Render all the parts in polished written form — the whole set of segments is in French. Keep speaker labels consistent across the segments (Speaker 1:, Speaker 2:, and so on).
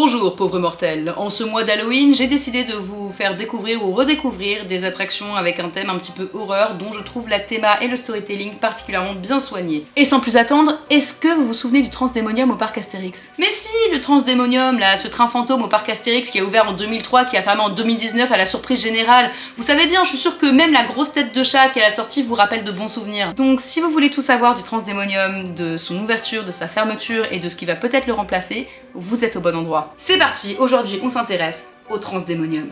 Speaker 1: Bonjour pauvres mortels, en ce mois d'Halloween, j'ai décidé de vous faire découvrir ou redécouvrir des attractions avec un thème un petit peu horreur dont je trouve la théma et le storytelling particulièrement bien soignés. Et sans plus attendre, est-ce que vous vous souvenez du Transdémonium au parc Astérix? Mais si, le Transdémonium, là, ce train fantôme au parc Astérix qui a ouvert en 2003, qui a fermé en 2019 à la surprise générale. Vous savez bien, je suis sûre que même la grosse tête de chat qui est à la sortie vous rappelle de bons souvenirs. Donc si vous voulez tout savoir du Transdémonium, de son ouverture, de sa fermeture et de ce qui va peut-être le remplacer, vous êtes au bon endroit. C'est parti, aujourd'hui on s'intéresse au Transdémonium.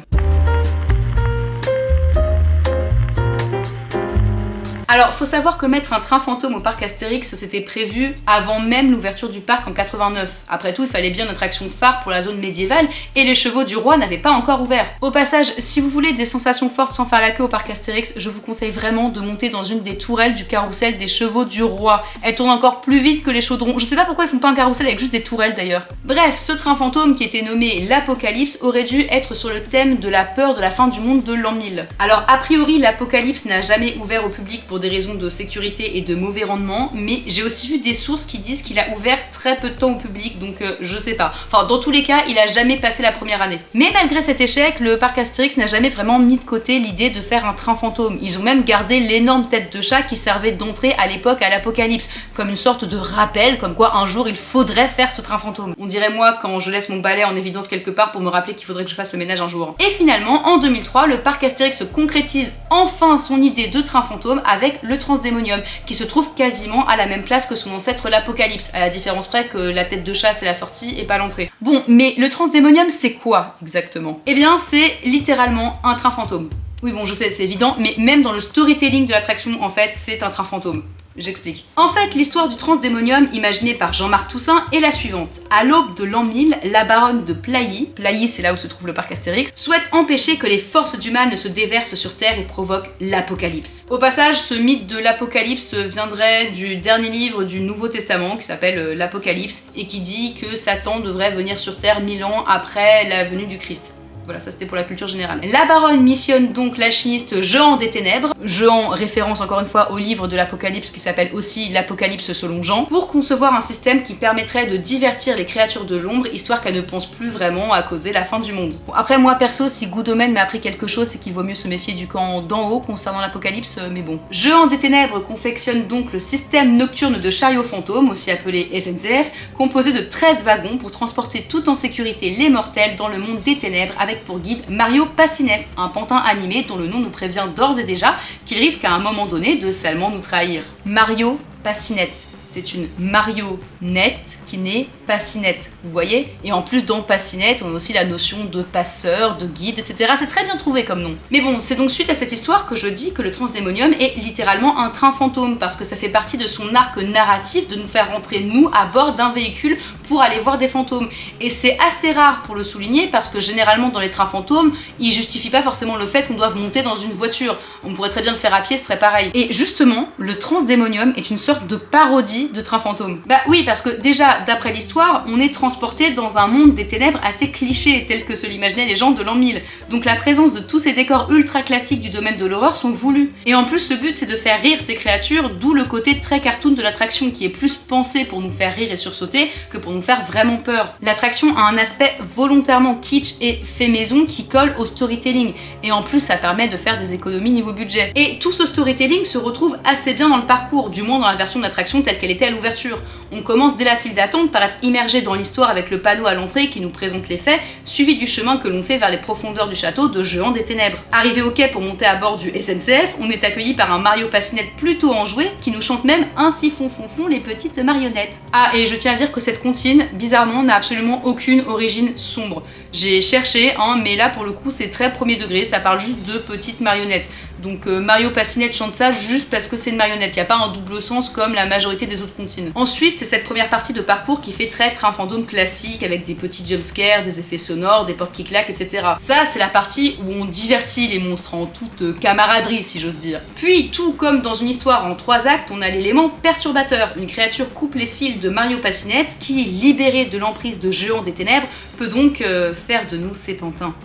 Speaker 1: Alors, faut savoir que mettre un train fantôme au parc Astérix, c'était prévu avant même l'ouverture du parc en 89. Après tout, il fallait bien une attraction phare pour la zone médiévale et les chevaux du roi n'avaient pas encore ouvert. Au passage, si vous voulez des sensations fortes sans faire la queue au parc Astérix, je vous conseille vraiment de monter dans une des tourelles du carrousel des chevaux du roi. Elle tourne encore plus vite que les chaudrons. Je sais pas pourquoi ils font pas un carrousel avec juste des tourelles d'ailleurs. Bref, ce train fantôme qui était nommé l'Apocalypse aurait dû être sur le thème de la peur de la fin du monde de l'an 1000. Alors, a priori, l'Apocalypse n'a jamais ouvert au public pour des raisons de sécurité et de mauvais rendement, mais j'ai aussi vu des sources qui disent qu'il a ouvert très peu de temps au public, donc je sais pas. Enfin, dans tous les cas, il a jamais passé la première année. Mais malgré cet échec, le parc Astérix n'a jamais vraiment mis de côté l'idée de faire un train fantôme. Ils ont même gardé l'énorme tête de chat qui servait d'entrée à l'époque à l'Apocalypse, comme une sorte de rappel, comme quoi un jour il faudrait faire ce train fantôme. On dirait moi quand je laisse mon balai en évidence quelque part pour me rappeler qu'il faudrait que je fasse le ménage un jour. Et finalement, en 2003, le parc Astérix concrétise enfin son idée de train fantôme avec le Transdémonium, qui se trouve quasiment à la même place que son ancêtre l'Apocalypse, à la différence près que la tête de chat c'est la sortie et pas l'entrée. Bon, mais le Transdémonium c'est quoi exactement? Eh bien c'est littéralement un train fantôme. Oui bon je sais c'est évident, mais même dans le storytelling de l'attraction en fait c'est un train fantôme. J'explique. En fait, l'histoire du Transdémonium, imaginée par Jean-Marc Toussaint, est la suivante. À l'aube de l'an 1000, la baronne de Plailly, c'est là où se trouve le parc Astérix, souhaite empêcher que les forces du mal ne se déversent sur Terre et provoquent l'apocalypse. Au passage, ce mythe de l'apocalypse viendrait du dernier livre du Nouveau Testament, qui s'appelle l'Apocalypse, et qui dit que Satan devrait venir sur Terre 1000 ans après la venue du Christ. Voilà, ça c'était pour la culture générale. La baronne missionne donc l'alchimiste Jehan des Ténèbres, Jehan référence encore une fois au livre de l'Apocalypse qui s'appelle aussi l'Apocalypse selon Jean, pour concevoir un système qui permettrait de divertir les créatures de l'ombre, histoire qu'elles ne pensent plus vraiment à causer la fin du monde. Bon, après moi perso, si Goodomen m'a appris quelque chose, c'est qu'il vaut mieux se méfier du camp d'en haut concernant l'Apocalypse, mais bon. Jehan des Ténèbres confectionne donc le système nocturne de chariot fantôme, aussi appelé SNCF, composé de 13 wagons pour transporter tout en sécurité les mortels dans le monde des ténèbres avec pour guide Mario Passinette, un pantin animé dont le nom nous prévient d'ores et déjà qu'il risque à un moment donné de salement nous trahir. Mario Passinette. C'est une marionnette qui n'est passinette, vous voyez? Et en plus dans passinette, on a aussi la notion de passeur, de guide, etc. C'est très bien trouvé comme nom. Mais bon, c'est donc suite à cette histoire que je dis que le Transdémonium est littéralement un train fantôme, parce que ça fait partie de son arc narratif de nous faire rentrer, nous, à bord d'un véhicule pour aller voir des fantômes. Et c'est assez rare pour le souligner, parce que généralement dans les trains fantômes, ils justifient pas forcément le fait qu'on doive monter dans une voiture. On pourrait très bien le faire à pied, ce serait pareil. Et justement, le Transdémonium est une sorte de parodie de train fantôme. Bah oui, parce que déjà, d'après l'histoire, on est transporté dans un monde des ténèbres assez cliché, tel que se l'imaginaient les gens de l'an 1000. Donc la présence de tous ces décors ultra classiques du domaine de l'horreur sont voulus. Et en plus, le but c'est de faire rire ces créatures, d'où le côté très cartoon de l'attraction, qui est plus pensé pour nous faire rire et sursauter que pour nous faire vraiment peur. L'attraction a un aspect volontairement kitsch et fait maison qui colle au storytelling. Et en plus, ça permet de faire des économies niveau budget. Et tout ce storytelling se retrouve assez bien dans le parcours, du moins dans la version de l'attraction telle qu'elle était à l'ouverture. On commence dès la file d'attente par être immergé dans l'histoire avec le panneau à l'entrée qui nous présente les faits, suivi du chemin que l'on fait vers les profondeurs du château de Jehan des Ténèbres. Arrivé au quai pour monter à bord du SNCF, on est accueilli par un Mario Passinette plutôt enjoué qui nous chante même ainsi font les petites marionnettes. Ah, et je tiens à dire que cette comptine, bizarrement, n'a absolument aucune origine sombre. J'ai cherché, mais là pour le coup c'est très premier degré, ça parle juste de petites marionnettes. Donc Mario Passinette chante ça juste parce que c'est une marionnette, il n'y a pas un double sens comme la majorité des autres comptines. Ensuite, c'est cette première partie de parcours qui fait très train fantôme classique avec des petits jumpscares, des effets sonores, des portes qui claquent, etc. Ça, c'est la partie où on divertit les monstres en toute camaraderie, si j'ose dire. Puis, tout comme dans une histoire en 3 actes, on a l'élément perturbateur. Une créature coupe les fils de Mario Passinette qui, libérée de l'emprise de Jehan des Ténèbres, peut donc faire de nous ses pantins.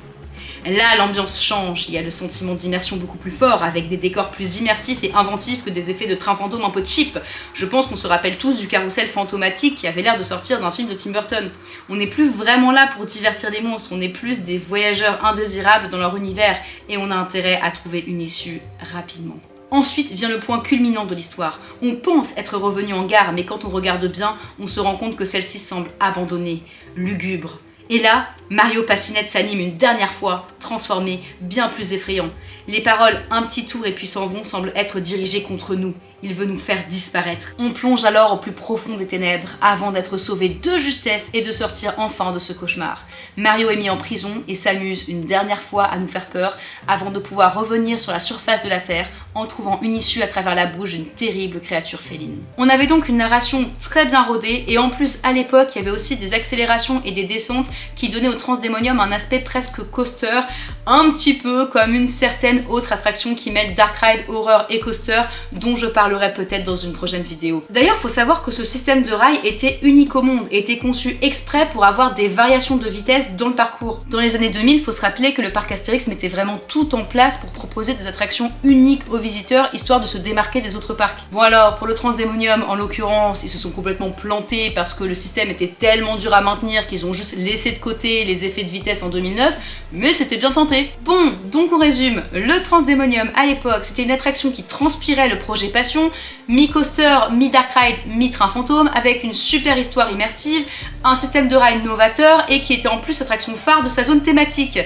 Speaker 1: Là, l'ambiance change, il y a le sentiment d'immersion beaucoup plus fort, avec des décors plus immersifs et inventifs que des effets de train fantôme un peu cheap. Je pense qu'on se rappelle tous du carrousel fantomatique qui avait l'air de sortir d'un film de Tim Burton. On n'est plus vraiment là pour divertir les monstres, on est plus des voyageurs indésirables dans leur univers, et on a intérêt à trouver une issue rapidement. Ensuite vient le point culminant de l'histoire. On pense être revenu en gare, mais quand on regarde bien, on se rend compte que celle-ci semble abandonnée, lugubre. Et là, Mario Passinette s'anime une dernière fois, transformé, bien plus effrayant. Les paroles « un petit tour et puis s'en vont » semblent être dirigées contre nous. Il veut nous faire disparaître. On plonge alors au plus profond des ténèbres, avant d'être sauvé de justesse et de sortir enfin de ce cauchemar. Mario est mis en prison et s'amuse une dernière fois à nous faire peur, avant de pouvoir revenir sur la surface de la Terre en trouvant une issue à travers la bouche d'une terrible créature féline. On avait donc une narration très bien rodée, et en plus à l'époque il y avait aussi des accélérations et des descentes qui donnaient au Transdemonium un aspect presque coaster, un petit peu comme une certaine autre attraction qui mêle Dark Ride, horreur et coaster, dont je parlerai peut-être dans une prochaine vidéo. D'ailleurs, faut savoir que ce système de rail était unique au monde, et était conçu exprès pour avoir des variations de vitesse dans le parcours. Dans les années 2000, il faut se rappeler que le parc Astérix mettait vraiment tout en place pour proposer des attractions uniques aux visiteurs, histoire de se démarquer des autres parcs. Bon alors, pour le Transdemonium, en l'occurrence, ils se sont complètement plantés parce que le système était tellement dur à maintenir qu'ils ont juste laissé de côté les effets de vitesse en 2009, mais c'était bien tenté. Bon, donc on résume. Le Transdemonium, à l'époque, c'était une attraction qui transpirait le projet Passion, mi-coaster, mi-dark ride, mi-train fantôme, avec une super histoire immersive, un système de ride novateur, et qui était en plus l'attraction phare de sa zone thématique.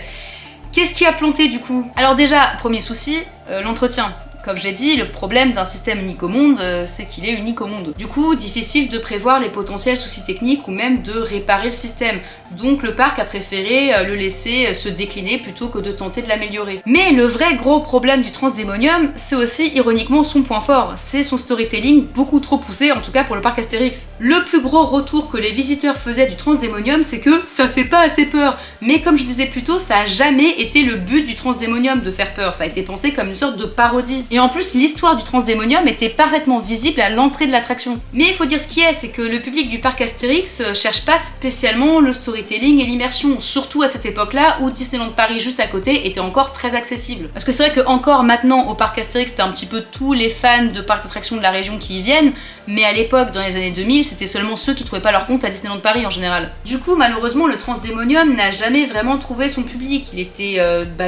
Speaker 1: Qu'est-ce qui a planté du coup? Alors déjà, premier souci, l'entretien. Comme j'ai dit, le problème d'un système unique au monde, c'est qu'il est unique au monde. Du coup, difficile de prévoir les potentiels soucis techniques ou même de réparer le système. Donc le parc a préféré le laisser se décliner plutôt que de tenter de l'améliorer. Mais le vrai gros problème du Transdemonium, c'est aussi ironiquement son point fort. C'est son storytelling beaucoup trop poussé, en tout cas pour le parc Astérix. Le plus gros retour que les visiteurs faisaient du Transdemonium, c'est que ça fait pas assez peur. Mais comme je disais plus tôt, ça a jamais été le but du Transdemonium de faire peur. Ça a été pensé comme une sorte de parodie. Et en plus, l'histoire du Transdemonium était parfaitement visible à l'entrée de l'attraction. Mais il faut dire ce qui est, c'est que le public du parc Astérix cherche pas spécialement le storytelling et l'immersion, surtout à cette époque-là où Disneyland Paris juste à côté était encore très accessible. Parce que c'est vrai que encore maintenant au parc Astérix, c'était un petit peu tous les fans de parcs d'attractions de la région qui y viennent, mais à l'époque, dans les années 2000, c'était seulement ceux qui trouvaient pas leur compte à Disneyland Paris en général. Du coup, malheureusement, le Transdemonium n'a jamais vraiment trouvé son public. Il était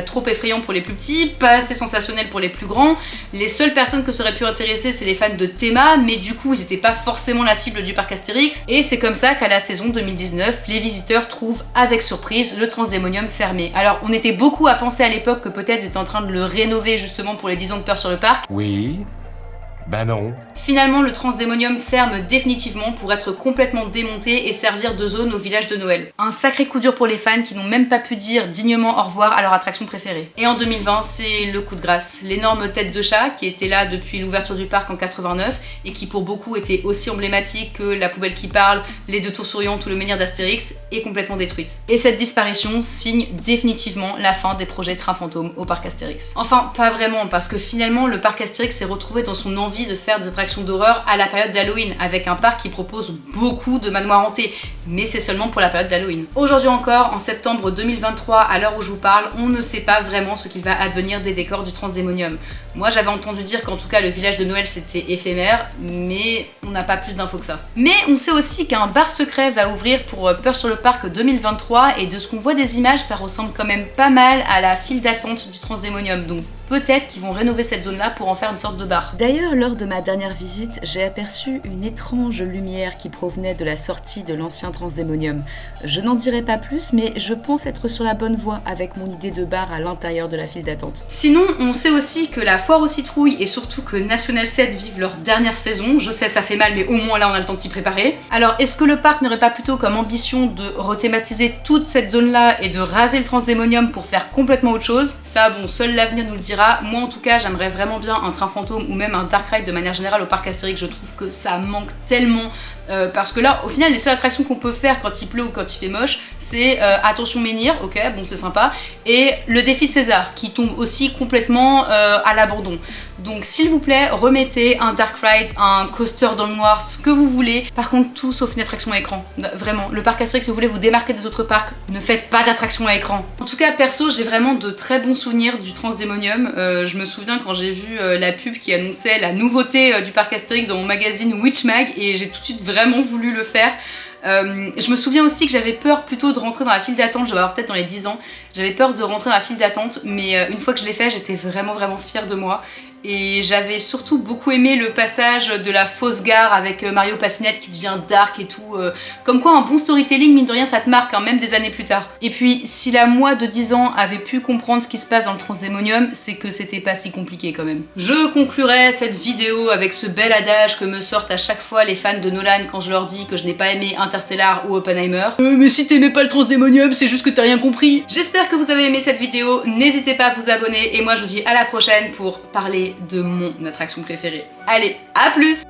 Speaker 1: trop effrayant pour les plus petits, pas assez sensationnel pour les plus grands. Les seules personnes que ça aurait pu intéresser, c'est les fans de Théma, mais du coup, ils étaient pas forcément la cible du parc Astérix. Et c'est comme ça qu'à la saison 2019, les visiteurs trouvent avec surprise le Transdemonium fermé. Alors, on était beaucoup à penser à l'époque que peut-être ils étaient en train de le rénover justement pour les 10 ans de peur sur le parc.
Speaker 2: Oui. Ben non.
Speaker 1: Finalement, le Transdemonium ferme définitivement pour être complètement démonté et servir de zone au village de Noël. Un sacré coup dur pour les fans qui n'ont même pas pu dire dignement au revoir à leur attraction préférée. Et en 2020, c'est le coup de grâce. L'énorme tête de chat qui était là depuis l'ouverture du parc en 89 et qui pour beaucoup était aussi emblématique que la poubelle qui parle, les deux tours souriantes ou le menhir d'Astérix, est complètement détruite. Et cette disparition signe définitivement la fin des projets train fantôme au parc Astérix. Enfin, pas vraiment, parce que finalement, le parc Astérix s'est retrouvé dans son envie de faire des attractions d'horreur à la période d'Halloween, avec un parc qui propose beaucoup de manoirs hantés, mais c'est seulement pour la période d'Halloween. Aujourd'hui encore, en septembre 2023, à l'heure où je vous parle, on ne sait pas vraiment ce qu'il va advenir des décors du Transdemonium. Moi j'avais entendu dire qu'en tout cas le village de Noël c'était éphémère, mais on n'a pas plus d'infos que ça. Mais on sait aussi qu'un bar secret va ouvrir pour Peur sur le Parc 2023, et de ce qu'on voit des images, ça ressemble quand même pas mal à la file d'attente du Transdemonium, donc peut-être qu'ils vont rénover cette zone-là pour en faire une sorte de bar.
Speaker 3: D'ailleurs, lors de ma dernière visite, j'ai aperçu une étrange lumière qui provenait de la sortie de l'ancien Transdemonium. Je n'en dirai pas plus, mais je pense être sur la bonne voie avec mon idée de bar à l'intérieur de la file d'attente.
Speaker 1: Sinon, on sait aussi que la foire aux citrouilles et surtout que National 7 vivent leur dernière saison. Je sais, ça fait mal, mais au moins là on a le temps de s'y préparer. Alors, est-ce que le parc n'aurait pas plutôt comme ambition de rethématiser toute cette zone-là et de raser le Transdemonium pour faire complètement autre chose? Ça, bon, seul l'avenir nous le dira. Moi en tout cas, j'aimerais vraiment bien un train fantôme ou même un dark ride de manière générale au parc Astérix. Je trouve que ça manque tellement. Parce que là, au final, les seules attractions qu'on peut faire quand il pleut ou quand il fait moche, c'est attention menhir, ok, bon c'est sympa, et le défi de César, qui tombe aussi complètement à l'abandon. Donc s'il vous plaît, remettez un Dark Ride, un coaster dans le noir, ce que vous voulez. Par contre, tout sauf une attraction à écran. Vraiment, le parc Astérix, si vous voulez vous démarquer des autres parcs, ne faites pas d'attraction à écran. En tout cas, perso, j'ai vraiment de très bons souvenirs du Transdémonium. Je me souviens quand j'ai vu la pub qui annonçait la nouveauté du parc Astérix dans mon magazine Witch Mag, et j'ai tout de suite vraiment voulu le faire. Je me souviens aussi que j'avais peur plutôt de rentrer dans la file d'attente, je devais avoir peut-être dans les 10 ans, j'avais peur de rentrer dans la file d'attente, mais une fois que je l'ai fait, j'étais vraiment fière de moi. Et j'avais surtout beaucoup aimé le passage de la fausse gare avec Mario Passinette qui devient dark et tout. Comme quoi un bon storytelling, mine de rien, ça te marque, hein, même des années plus tard. Et puis, si la moi de 10 ans avait pu comprendre ce qui se passe dans le Transdémonium, c'est que c'était pas si compliqué quand même. Je conclurai cette vidéo avec ce bel adage que me sortent à chaque fois les fans de Nolan quand je leur dis que je n'ai pas aimé Interstellar ou Oppenheimer. Mais si t'aimais pas le Transdémonium, c'est juste que t'as rien compris. J'espère que vous avez aimé cette vidéo, n'hésitez pas à vous abonner et moi je vous dis à la prochaine pour parler de mon attraction préférée. Allez, à plus!